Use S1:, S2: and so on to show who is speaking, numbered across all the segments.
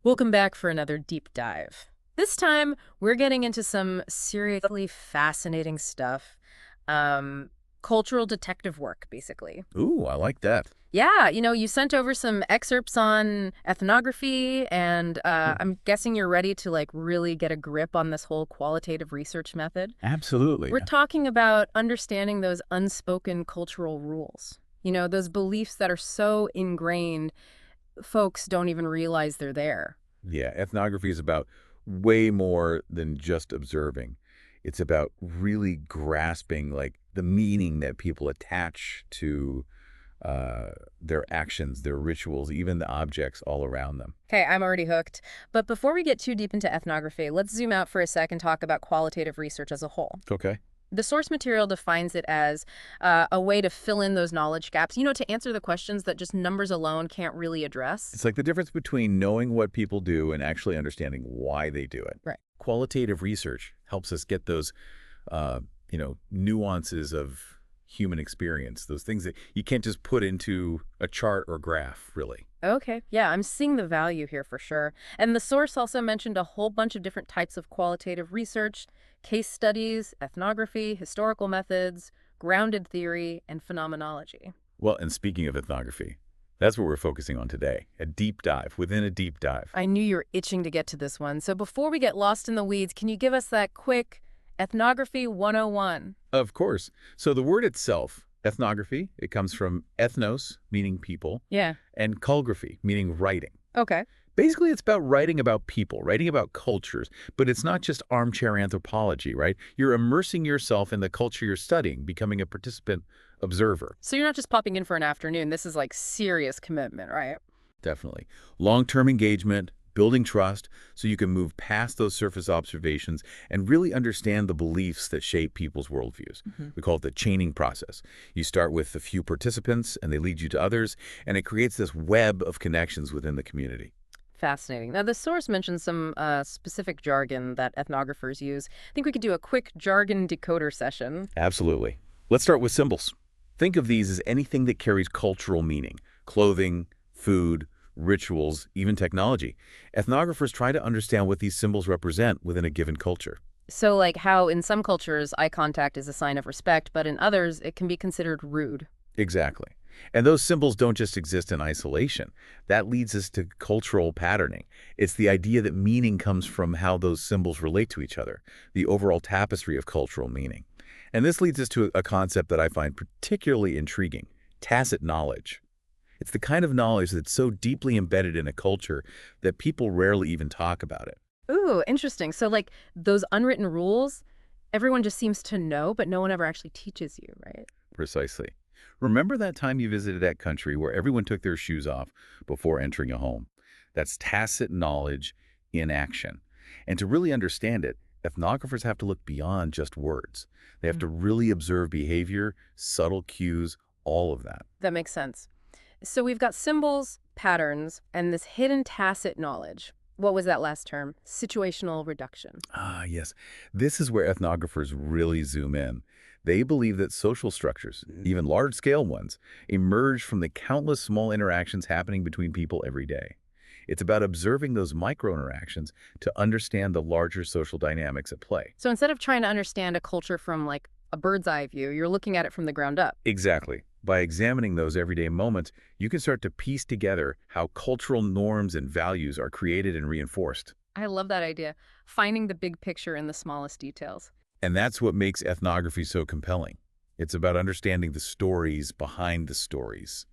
S1: Welcome back for another deep dive. This time, we're getting into some seriously fascinating stuff. Um, Cultural detective work, basically.
S2: Ooh, I like that.
S1: Yeah, you sent over some excerpts on ethnography, and
S2: Hmm.
S1: I'm guessing you're ready to, like, really get a grip on this whole qualitative research method.
S2: Absolutely.
S1: We're talking about understanding those unspoken cultural rules. Those beliefs that are so ingrained, folks don't even realize they're there.
S2: Yeah, ethnography is about way more than just observing. It's about really grasping like the meaning that people attach to their actions, their rituals, even the objects all around them.
S1: Okay, I'm already hooked. But before we get too deep into ethnography, let's zoom out for a sec and talk about qualitative research as a whole.
S2: Okay.
S1: The source material defines it as a way to fill in those knowledge gaps, to answer the questions that just numbers alone can't really address.
S2: It's like the difference between knowing what people do and actually understanding why they do it.
S1: Right.
S2: Qualitative research helps us get those, nuances of human experience, those things that you can't just put into a chart or graph, really.
S1: Okay, yeah, I'm seeing the value here for sure. And the source also mentioned a whole bunch of different types of qualitative research, case studies, ethnography, historical methods, grounded theory, and phenomenology.
S2: Well, and speaking of ethnography, that's what we're focusing on today, a deep dive within a deep dive.
S1: I knew you were itching to get to this one. So before we get lost in the weeds, can you give us that quick Ethnography 101?
S2: Of course. So the word itself, ethnography, it comes from ethnos, meaning people,
S1: Yeah.
S2: and calligraphy, meaning writing.
S1: Okay.
S2: Basically, it's about writing about people, writing about cultures, but it's not just armchair anthropology, right? You're immersing yourself in the culture you're studying, becoming a participant observer.
S1: So you're not just popping in for an afternoon. This is like serious commitment, right?
S2: Definitely. Long-term engagement, building trust, so you can move past those surface observations and really understand the beliefs that shape people's worldviews.
S1: Hmm.
S2: We call it the chaining process. You start with a few participants, and they lead you to others, and it creates this web of connections within the community.
S1: Fascinating. Now, the source mentions some specific jargon that ethnographers use. I think we could do a quick jargon decoder session.
S2: Absolutely. Let's start with symbols. Think of these as anything that carries cultural meaning: clothing, food, rituals, even technology. Ethnographers try to understand what these symbols represent within a given culture.
S1: So, like how in some cultures eye contact is a sign of respect, but in others it can be considered rude.
S2: Exactly. And those symbols don't just exist in isolation. That leads us to cultural patterning. It's the idea that meaning comes from how those symbols relate to each other, the overall tapestry of cultural meaning. And this leads us to a concept that I find particularly intriguing: tacit knowledge. It's the kind of knowledge that's so deeply embedded in a culture that people rarely even talk about it.
S1: Ooh, interesting. So, like those unwritten rules, everyone just seems to know, but no one ever actually teaches you, right?
S2: Precisely. Remember that time you visited that country where everyone took their shoes off before entering a home? That's tacit knowledge in action. And to really understand it, ethnographers have to look beyond just words. They have to really observe behavior, subtle cues, all of that.
S1: That makes sense. So we've got symbols, patterns, and this hidden tacit knowledge. What was that last term? Situational reduction.
S2: Ah, yes. This is where ethnographers really zoom in. They believe that social structures, even large-scale ones, emerge from the countless small interactions happening between people every day. It's about observing those micro-interactions to understand the larger social dynamics at play.
S1: So instead of trying to understand a culture from like a bird's eye view, you're looking at it from the ground up.
S2: Exactly. By examining those everyday moments, you can start to piece together how cultural norms and values are created and reinforced.
S1: I love that idea. Finding the big picture in the smallest details.
S2: And that's what makes ethnography so compelling. It's about understanding the stories behind the stories,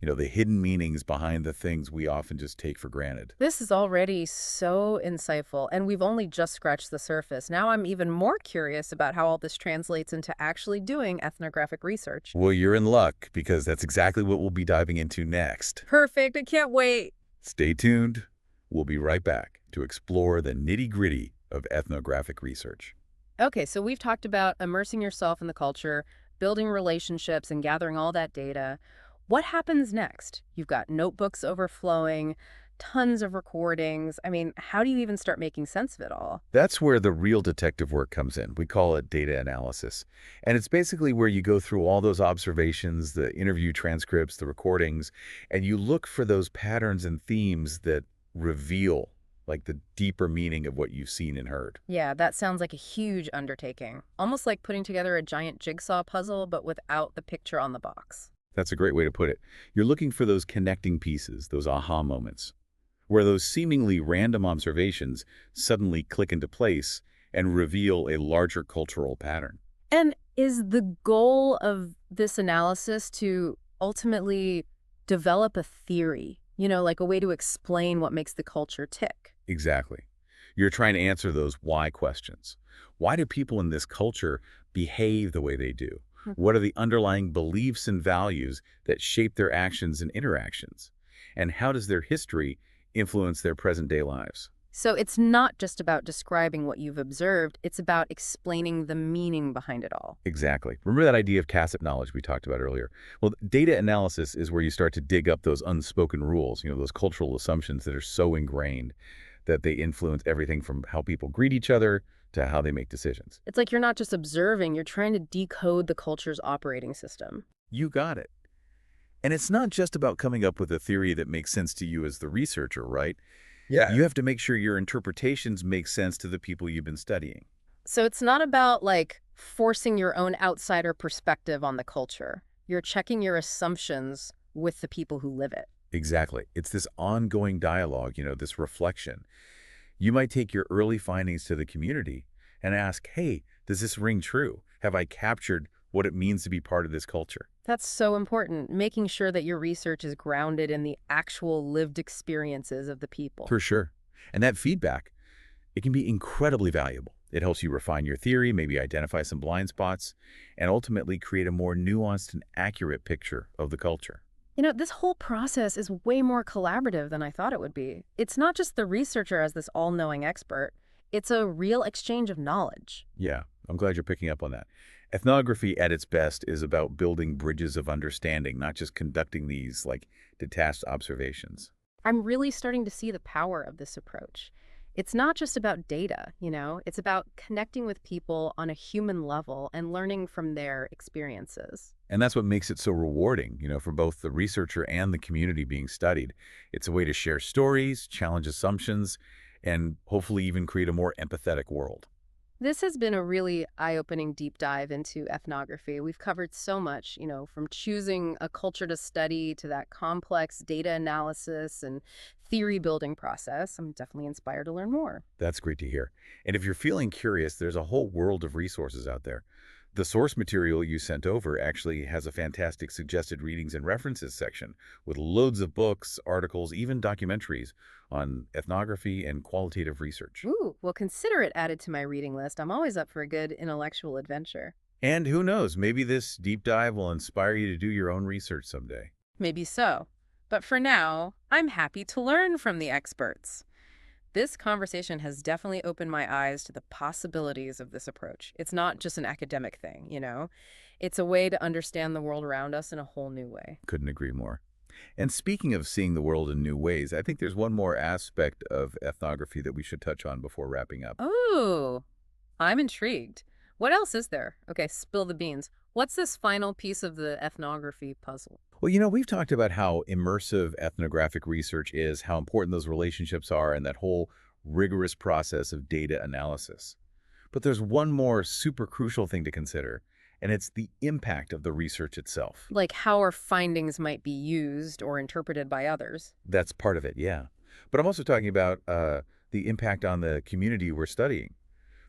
S2: the hidden meanings behind the things we often just take for granted.
S1: This is already so insightful, and we've only just scratched the surface. Now I'm even more curious about how all this translates into actually doing ethnographic research.
S2: Well, you're in luck because that's exactly what we'll be diving into next.
S1: Perfect. I can't wait.
S2: Stay tuned. We'll be right back to explore the nitty-gritty of ethnographic research.
S1: Okay, so we've talked about immersing yourself in the culture, building relationships, and gathering all that data. What happens next? You've got notebooks overflowing, tons of recordings. I mean, how do you even start making sense of it all?
S2: That's where the real detective work comes in. We call it data analysis. And it's basically where you go through all those observations, the interview transcripts, the recordings, and you look for those patterns and themes that reveal like the deeper meaning of what you've seen and heard.
S1: Yeah, that sounds like a huge undertaking. Almost like putting together a giant jigsaw puzzle, but without the picture on the box.
S2: That's a great way to put it. You're looking for those connecting pieces, those aha moments, where those seemingly random observations suddenly click into place and reveal a larger cultural pattern.
S1: And is the goal of this analysis to ultimately develop a theory, like a way to explain what makes the culture tick?
S2: Exactly. You're trying to answer those why questions. Why do people in this culture behave the way they do? What are the underlying beliefs and values that shape their actions and interactions? And how does their history influence their present-day lives?
S1: So it's not just about describing what you've observed, it's about explaining the meaning behind it all.
S2: Exactly. Remember that idea of tacit knowledge we talked about earlier? Well, data analysis is where you start to dig up those unspoken rules, those cultural assumptions that are so ingrained that they influence everything from how people greet each other to how they make decisions.
S1: It's like you're not just observing, you're trying to decode the culture's operating system.
S2: You got it. And it's not just about coming up with a theory that makes sense to you as the researcher, right?
S3: Yeah.
S2: You have to make sure your interpretations make sense to the people you've been studying.
S1: So it's not about forcing your own outsider perspective on the culture. You're checking your assumptions with the people who live it.
S2: Exactly. It's this ongoing dialogue, this reflection. You might take your early findings to the community and ask, hey, does this ring true? Have I captured what it means to be part of this culture?
S1: That's so important, making sure that your research is grounded in the actual lived experiences of the people.
S2: For sure. And that feedback, it can be incredibly valuable. It helps you refine your theory, maybe identify some blind spots, and ultimately create a more nuanced and accurate picture of the culture.
S1: This whole process is way more collaborative than I thought it would be. It's not just the researcher as this all-knowing expert. It's a real exchange of knowledge.
S2: Yeah, I'm glad you're picking up on that. Ethnography at its best is about building bridges of understanding, not just conducting these detached observations.
S1: I'm really starting to see the power of this approach. It's not just about data, it's about connecting with people on a human level and learning from their experiences.
S2: And that's what makes it so rewarding, for both the researcher and the community being studied. It's a way to share stories, challenge assumptions, and hopefully even create a more empathetic world.
S1: This has been a really eye-opening deep dive into ethnography. We've covered so much, from choosing a culture to study to that complex data analysis and theory building process. I'm definitely inspired to learn more.
S2: That's great to hear. And if you're feeling curious, there's a whole world of resources out there. The source material you sent over actually has a fantastic suggested readings and references section with loads of books, articles, even documentaries on ethnography and qualitative research.
S1: Ooh, well, consider it added to my reading list. I'm always up for a good intellectual adventure.
S2: And who knows, maybe this deep dive will inspire you to do your own research someday.
S1: Maybe so. But for now, I'm happy to learn from the experts. This conversation has definitely opened my eyes to the possibilities of this approach. It's not just an academic thing, It's a way to understand the world around us in a whole new way.
S2: Couldn't agree more. And speaking of seeing the world in new ways, I think there's one more aspect of ethnography that we should touch on before wrapping up.
S1: Oh, I'm intrigued. What else is there? Okay, spill the beans. What's this final piece of the ethnography puzzle?
S2: Well, we've talked about how immersive ethnographic research is, how important those relationships are, and that whole rigorous process of data analysis. But there's one more super crucial thing to consider, and it's the impact of the research itself.
S1: Like how our findings might be used or interpreted by others.
S2: That's part of it, yeah. But I'm also talking about the impact on the community we're studying.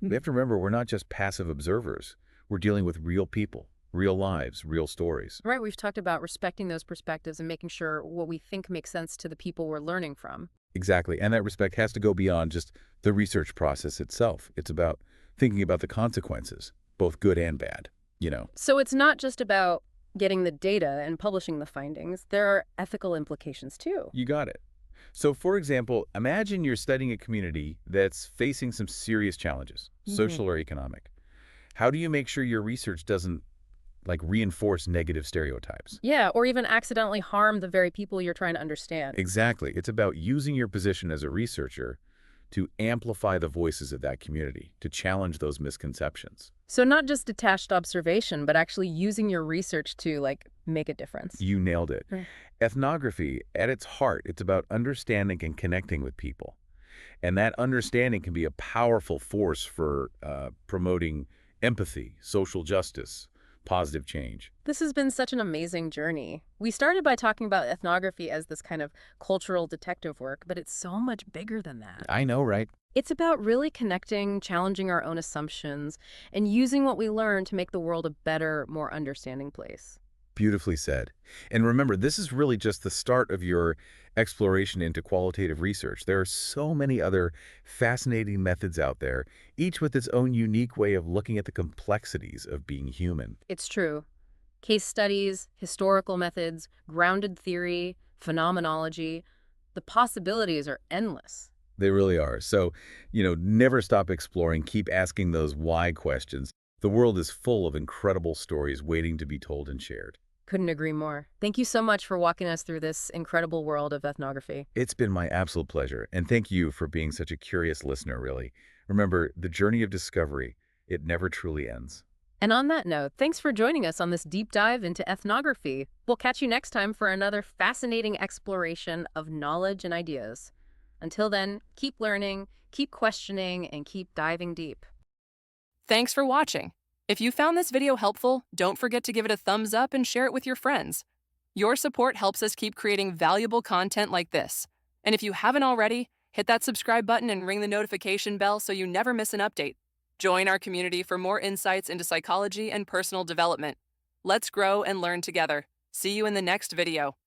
S2: We have to remember we're not just passive observers. We're dealing with real people, real lives, real stories.
S1: Right, we've talked about respecting those perspectives and making sure what we think makes sense to the people we're learning from.
S2: Exactly, and that respect has to go beyond just the research process itself. It's about thinking about the consequences, both good and bad,
S1: So it's not just about getting the data and publishing the findings. There are ethical implications too.
S2: You got it. So, for example, imagine you're studying a community that's facing some serious challenges, social or economic. How do you make sure your research doesn't reinforce negative stereotypes?
S1: Yeah, or even accidentally harm the very people you're trying to understand.
S2: Exactly. It's about using your position as a researcher to amplify the voices of that community, to challenge those misconceptions.
S1: So not just detached observation, but actually using your research to, like, make a difference.
S2: You nailed it.
S1: Mm.
S2: Ethnography, at its heart, it's about understanding and connecting with people. And that understanding can be a powerful force for promoting empathy, social justice, positive change.
S1: This has been such an amazing journey. We started by talking about ethnography as this kind of cultural detective work, but it's so much bigger than that.
S2: I know, right?
S1: It's about really connecting, challenging our own assumptions, and using what we learn to make the world a better, more understanding place.
S2: Beautifully said. And remember, this is really just the start of your exploration into qualitative research. There are so many other fascinating methods out there, each with its own unique way of looking at the complexities of being human.
S1: It's true. Case studies, historical methods, grounded theory, phenomenology, the possibilities are endless.
S2: They really are. So, never stop exploring. Keep asking those why questions. The world is full of incredible stories waiting to be told and shared.
S1: Couldn't agree more. Thank you so much for walking us through this incredible world of ethnography.
S2: It's been my absolute pleasure, and thank you for being such a curious listener, really. Remember, the journey of discovery, it never truly ends.
S1: And on that note, thanks for joining us on this deep dive into ethnography. We'll catch you next time for another fascinating exploration of knowledge and ideas. Until then, keep learning, keep questioning, and keep diving deep.
S3: Thanks for watching. If you found this video helpful, don't forget to give it a thumbs up and share it with your friends. Your support helps us keep creating valuable content like this. And if you haven't already, hit that subscribe button and ring the notification bell so you never miss an update. Join our community for more insights into psychology and personal development. Let's grow and learn together. See you in the next video.